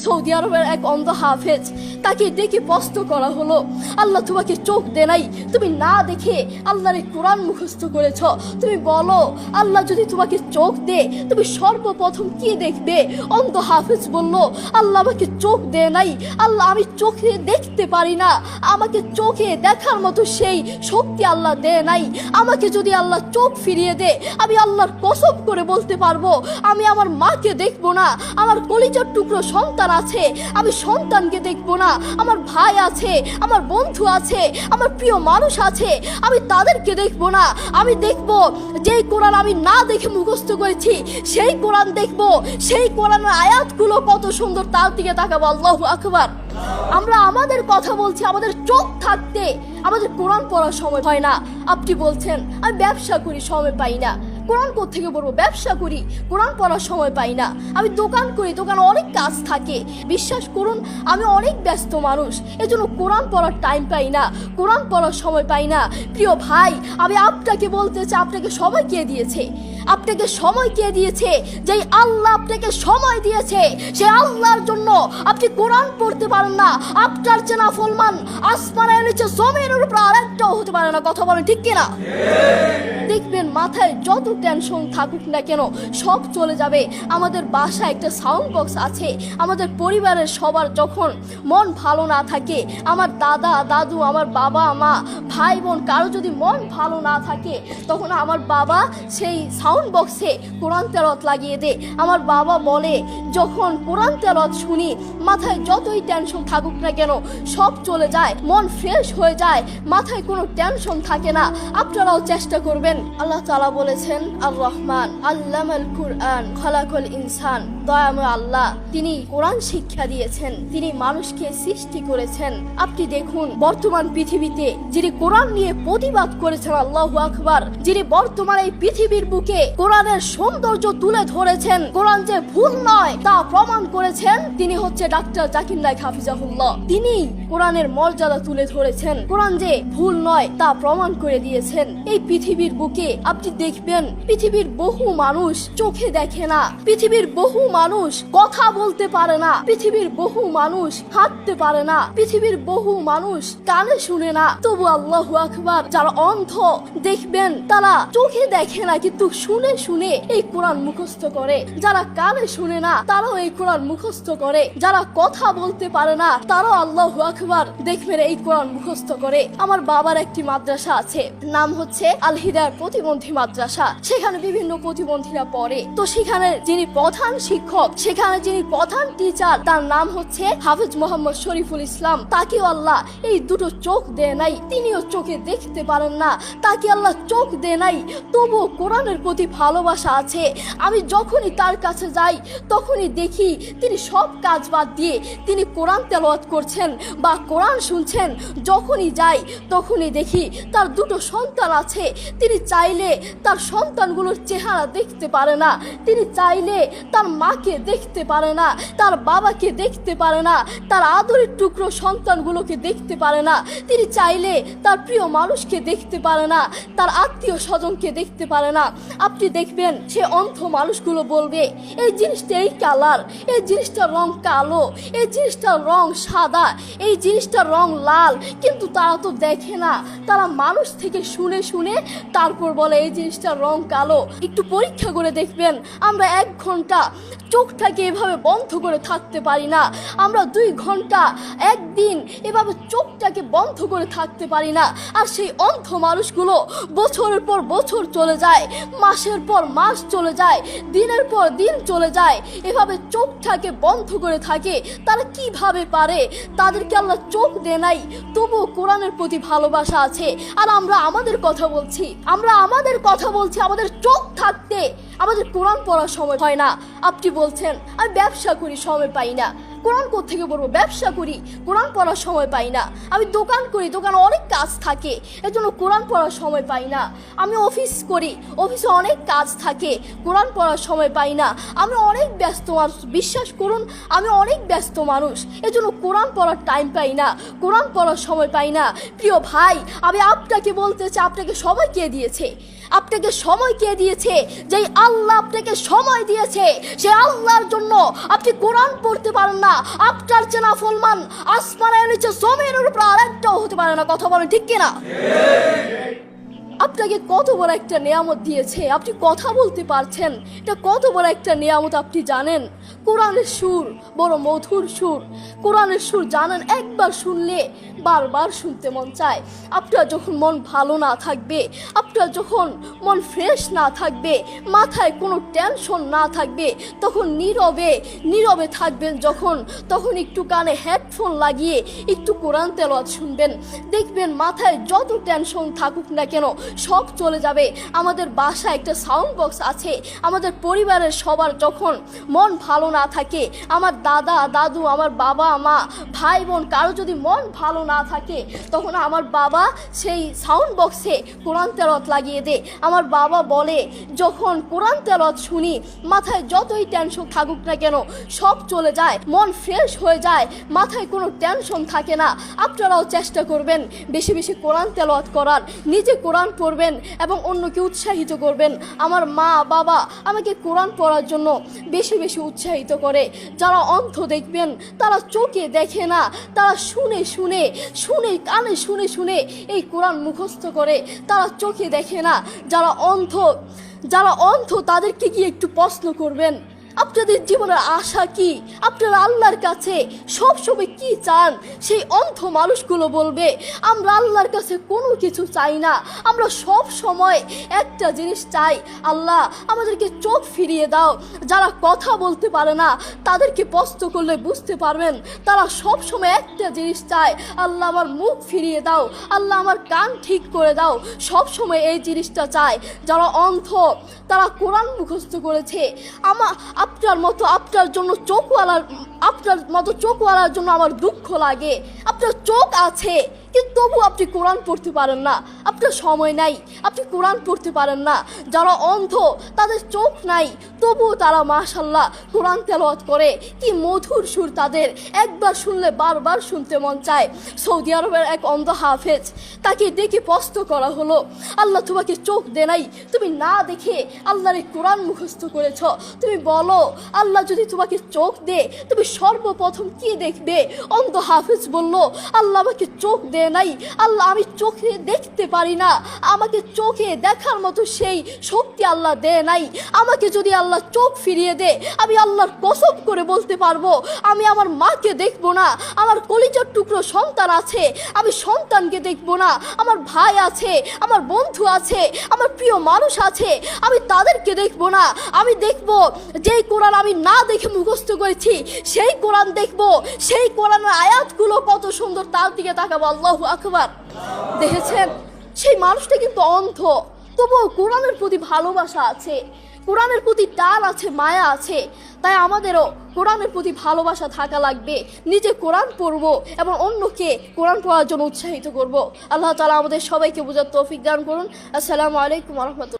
Saudi আরবের এক অন্ধ হাফেজ, তাকে ডেকে প্রশ্ন করা হলো, আল্লাহ তোমাকে চোখ দে নাই, তুমি না দেখে আল্লাহর কোরআন মুখস্থ করেছ, তুমি বলো আল্লাহ যদি তোমাকে চোখ দে তুমি সর্বপ্রথম কি দেখবে? অন্ধ হাফেজ বলল, আল্লাহ আমাকে চোখ দে নাই, আল্লাহ আমি চোখে দেখতে পারি না, আমাকে চোখে দেখার মতো সেই শক্তি আল্লাহ দে নাই। আমাকে যদি আল্লাহ চোখ ফিরিয়ে দে, আমি আল্লাহর কসম করে বলতে পারবো আমি আমার মাকে দেখবো না, আমার কলিজার টুকরো সন্তান আছে আমি সন্তানকে দেখবো না, আমার ভাই আছে, আমার বন্ধু আছে, আমার প্রিয় মানুষ আছে আমি তাদেরকে দেখবো না। আমি দেখবো যেই কোরআন আমি না দেখে মুখস্থ করেছি সেই কোরআন দেখবো, সেই কোরআনের আয়াতগুলো কত সুন্দর তার দিকে তাকাবো। আল্লাহু আকবার। আমরা আমাদের কথা বলছি, আমাদের চোখ থাকতে আমাদের কোরআন পড়ার সময় হয় না। আপনি বলছেন আমি ব্যবসা করি সময় পাই না, কোরআন কোত্থেকে পড়বো? ব্যবসা করি কোরআন পড়ার সময় পাই না, আমি দোকান করি দোকানে অনেক কাজ থাকে, বিশ্বাস করুন আমি অনেক ব্যস্ত মানুষ, এজন্য কোরআন পড়ার টাইম পাই না, কোরআন পড়ার সময় পাই না। প্রিয় ভাই, আমি আপনাকে বলতে চাই আপনাকে সময় কে দিয়েছে? আপনাকে সময় কে দিয়েছে? যেই আল্লাহ আপনাকে সময় দিয়েছে সেই আল্লাহর জন্য আপনি কোরআন পড়তে পারেন না। আপনার চেনা ফলমান আসমানের নিচে জমিনের উপর আরেকটাও হতে পারে না। কথা বলেন ঠিক কিনা? দেখবেন মাথায় যত টেনশন থাকুক না কেন সব চলে যাবে। আমাদের বাসায় একটা সাউন্ড বক্স আছে, আমাদের পরিবারের সবার যখন মন ভালো না থাকে, আমার দাদা দাদু, আমার বাবা মা, ভাই বোন কারো যদি মন ভালো না থাকে, তখন আমার বাবা সেই সাউন্ড বক্সে কোরআন তেলাওয়াত লাগিয়ে দে। আমার বাবা বলে যখন কোরআন তেলাওয়াত শুনি মাথায় যতই টেনশন থাকুক না কেন সব চলে যায়, মন ফ্রেশ হয়ে যায়, মাথায় কোনো টেনশন থাকে না। আপনারাও চেষ্টা করবেন। আল্লাহ তাআলা বলেছেন আর রহমান আল্লামাল কুরআন খালাকাল ইনসান, দয়াময় আল্লাহ তিনি কোরআন শিক্ষা দিয়েছেন, তিনি মানুষকে সৃষ্টি করেছেন। আপনি দেখুন বর্তমান পৃথিবীতে যিনি কোরআন নিয়ে প্রতিবাদ করেছেন, আল্লাহু আকবার, যিনি বর্তমান এই পৃথিবীর বুকে কোরআনের সৌন্দর্য তুলে ধরেছেন, কোরআন যে ভুল নয় তা প্রমাণ করেছেন, তিনি হচ্ছে ডাক্তার জাকির নায়েক হাফিজাহুল্লাহ। তিনি কোরআনের মর্যাদা তুলে ধরেছেন, কোরআন যে ভুল নয় তা প্রমাণ করে দিয়েছেন। এই পৃথিবীর বুকে আপনি দেখবেন পৃথিবীর বহু মানুষ চোখে দেখে না, পৃথিবীর বহু মানুষ কথা বলতে পারে না, পৃথিবীর বহু মানুষ হাঁটতে পারে না, পৃথিবীর বহু মানুষ কানে শুনে না, তবু আল্লাহু আকবার যারা অন্ধ দেখবেন তারা চোখে দেখে না কিন্তু শুনে শুনে এই কোরআন মুখস্থ করে, যারা কানে শুনে না তারাও এই কোরআন মুখস্থ করে, যারা কথা বলতে পারে না তারাও আল্লাহু আকবার দেখবেন এই কোরআন মুখস্থ করে। আমার বাবার একটি মাদ্রাসা আছে, নাম হচ্ছে আল হিদায়াত প্রতিবন্ধী মাদ্রাসা, সেখানে বিভিন্ন প্রতিবন্ধীরা পড়ে। তো সেখানে যিনি প্রধান শিক্ষক, সেখানে যিনি প্রধান টিচার, তার নাম হচ্ছে হাফেজ মোহাম্মদ শরীফুল ইসলাম। তাকেও আল্লাহ এই দুটো চোখ দেয় নাই, তিনিও চোখে দেখতে পারেন না, তাকে আল্লাহ চোখ দেয় নাই, তবুও কোরআনের প্রতি ভালোবাসা আছে। আমি যখনই তার কাছে যাই তখনই দেখি তিনি সব কাজ বাদ দিয়ে তিনি কোরআন তেলাওয়াত করছেন বা কোরআন শুনছেন। যখনই যাই তখনই দেখি তার দুটো সন্তান আছে, তিনি চাইলে তার সন্তানগুলোর চেহারা দেখতে পারে না, তিনি চাইলে তার মাকে দেখতে পারে না, তার বাবাকে দেখতে পারে না, তার আদরের টুকরো সন্তানগুলোকে দেখতে পারে না, তিনি চাইলে তার প্রিয় মানুষকে দেখতে পারে না, তার আত্মীয় স্বজনকে দেখতে পারে না। আপনি দেখবেন সে অন্ধ মানুষগুলো বলবে এই জিনিসটা এই কালার, এই জিনিসটার রং কালো, এই জিনিসটার রং সাদা, এই জিনিসটার রং লাল, কিন্তু তারা তো দেখে না, তারা মানুষ থেকে শুনে শুনে তারপর বলে এই জিনিসটার রং কালো। একটু পরীক্ষা করে দেখবেন আমরা 1 ঘন্টা চোখটাকে এভাবে বন্ধ করে থাকতে পারি না, আমরা 2 ঘন্টা একদিন এভাবে চোখটাকে বন্ধ করে থাকতে পারি না। আর সেই অন্ধ মানুষগুলো বছরের পর বছর চলে যায়, মাসের পর মাস চলে যায়, দিনের পর দিন চলে যায়, এভাবে চোখটাকে বন্ধ করে থাকে। তারা কিভাবে পারে? তাদেরকে আল্লাহ চোখ দেয় নাই, তবুও কোরআনের প্রতি ভালোবাসা আছে। আর আমরা আমাদের কথা বলছি, আমাদের চোখ থাকতে আমাদের কোরআন পড়ার সময় হয় না। আপনি বলছেন আমি ব্যবসা করি সময় পাই না, কোরআন কোত্থেকে পড়বো? ব্যবসা করি কোরআন পড়ার সময় পাই না, আমি দোকান করি দোকানে অনেক কাজ থাকে এজন্য কোরআন পড়ার সময় পাই না, আমি অফিস করি অফিসে অনেক কাজ থাকে কোরআন পড়ার সময় পাই না, আমি অনেক ব্যস্ত মানুষ, বিশ্বাস করুন আমি অনেক ব্যস্ত মানুষ এজন্য কোরআন পড়ার টাইম পাই না, কোরআন পড়ার সময় পাই না। প্রিয় ভাই, আমি আপনাকে বলতে চাই আপনাকে সময় কে দিয়েছে? আপনাকে সময় কে দিয়েছে? যেই আল্লাহ আপনাকে সময় দিয়েছে সেই আল্লাহর জন্য আপনি কোরআন পড়তে পারেন না, না, আপনার চেনা ফলমান আসমানের নিচে জমিনের উপর আর একটাও হতে পারে না। কথা বলেন ঠিক কিনা? আপনাকে কত বড় একটা নিয়ামত দিয়েছে, আপনি কথা বলতে পারছেন, এটা কত বড় একটা নিয়ামত আপনি জানেন? কোরআনের সুর বড় মধুর সুর, কোরআনের সুর জানেন, একবার শুনলে বারবার শুনতে মন চায়। আপনার যখন মন ভালো না থাকবে, আপনার যখন মন ফ্রেশ না থাকবে, মাথায় কোনো টেনশন না থাকবে, তখন নীরবে নীরবে থাকবেন যখন, তখন একটু কানে হেডফোন লাগিয়ে একটু কোরআন তেলাওয়াত শুনবেন, দেখবেন মাথায় যত টেনশন থাকুক না কেন সব চলে যাবে। আমাদের বাসায় একটা সাউন্ড বক্স আছে, আমাদের পরিবারের সবার যখন মন ভালো না থাকে, আমার দাদা দাদু, আমার বাবা মা, ভাই বোন, কারো যদি মন ভালো না থাকে, তখন আমার বাবা সেই সাউন্ড বক্সে কোরআন তেলাওয়াত লাগিয়ে দেয়। আমার বাবা বলে, যখন কোরআন তেলাওয়াত শুনি মাথায় যতই টেনশন থাকুক না কেন সব চলে যায়, মন ফ্রেশ হয়ে যায়, মাথায় কোনো টেনশন থাকে না। আপনারাও চেষ্টা করবেন বেশি বেশি কোরআন তেলাওয়াত করার, নিজে কোরআন পড়বেন এবং অন্যকে উৎসাহিত করবেন। আমার মা বাবা আমাকে কোরআন পড়ার জন্য বেশি বেশি উৎসাহিত করে। যারা অন্ধ দেখবেন, তারা চোখে দেখে না, তারা শুনে শুনে শুনে কানে শুনে শুনে এই কোরআন মুখস্থ করে, তারা চোখে দেখে না। যারা অন্ধ তাদেরকে গিয়ে একটু প্রশ্ন করবেন, আপনাদের জীবনের আশা কি, আপনারা আল্লাহর কাছে সবসময় কি চান? সেই অন্ধ মানুষগুলো বলবে, আমরা আল্লাহর কাছে কোনো কিছু চাই না, আমরা সব সময় একটা জিনিস চাই, আল্লাহ আমাদেরকে চোখ ফিরিয়ে দাও। যারা কথা বলতে পারে না তাদেরকে প্রশ্ন করলে বুঝতে পারবেন, তারা সব সময় একটা জিনিস চায়, আল্লাহ আমার মুখ ফিরিয়ে দাও, আল্লাহ আমার কান ঠিক করে দাও, সব সময় এই জিনিসটা চায়। যারা অন্ধ তারা কোরআন মুখস্থ করেছে। আপনার মতো চোখওয়ালার জন্য আমার দুঃখ লাগে। আপনার চোখ আছে কিন্তু তবু আপনি কোরআন পড়তে পারেন না, আপনার সময় নাই, আপনি কোরআন পড়তে পারেন না। যারা অন্ধ তাদের চোখ নাই তবুও তারা মাশাআল্লাহ কোরআন তেলাওয়াত করে, কি মধুর সুর তাদের, একবার শুনলে বারবার শুনতে মন চায়। সৌদি আরবের এক অন্ধ হাফেজ, তাকে দেখে প্রশ্ন করা হলো, আল্লাহ তোমাকে চোখ দে নাই, তুমি না দেখে আল্লাহর এই কোরআন মুখস্থ করেছ, তুমি বলো আল্লাহ যদি তোমাকে চোখ দে তুমি সর্বপ্রথম কি দেখবে? অন্ধ হাফেজ বলল, আল্লাহ আমাকে চোখ দে নাই, আল্লাহ আমি চোখে দেখতে পারি না, আমাকে চোখে দেখার মতো সেই শক্তি আল্লাহ দে নাই। আমাকে যদি আল্লাহ চোখ ফিরিয়ে দে, আমি আল্লাহর কসম করে বলতে পারবো আমি আমার মাকে দেখবো না, আমার কলিজার টুকরো সন্তান আছে আমি সন্তানকে দেখবো না, আমার ভাই আছে, আমার বন্ধু আছে, আমার প্রিয় মানুষ আছে আমি তাদেরকে দেখবো না। আমি দেখবো যেই কোরআন আমি না দেখে মুখস্থ করেছি সেই কোরআন দেখবো, সেই কোরআনের আয়াতগুলো কত সুন্দর, তার দিকে তাকাবো। আল্লাহু আকবার। দেখেছেন, সেই মানুষটা কিন্তু অন্ধ, তবুও কোরআনের প্রতি ভালোবাসা আছে, কোরআনের প্রতি টান আছে, মায়া আছে। তাই আমাদেরও কোরআনের প্রতি ভালোবাসা থাকা লাগবে, নিজে কোরআন পড়বো এবং অন্যকে কোরআন পড়ার জন্য উৎসাহিত করব। আল্লাহ তাআলা আমাদের সবাইকে বোঝার তৌফিক দান করুন। আসসালামু আলাইকুম ওয়া রাহমাতুল্লাহ।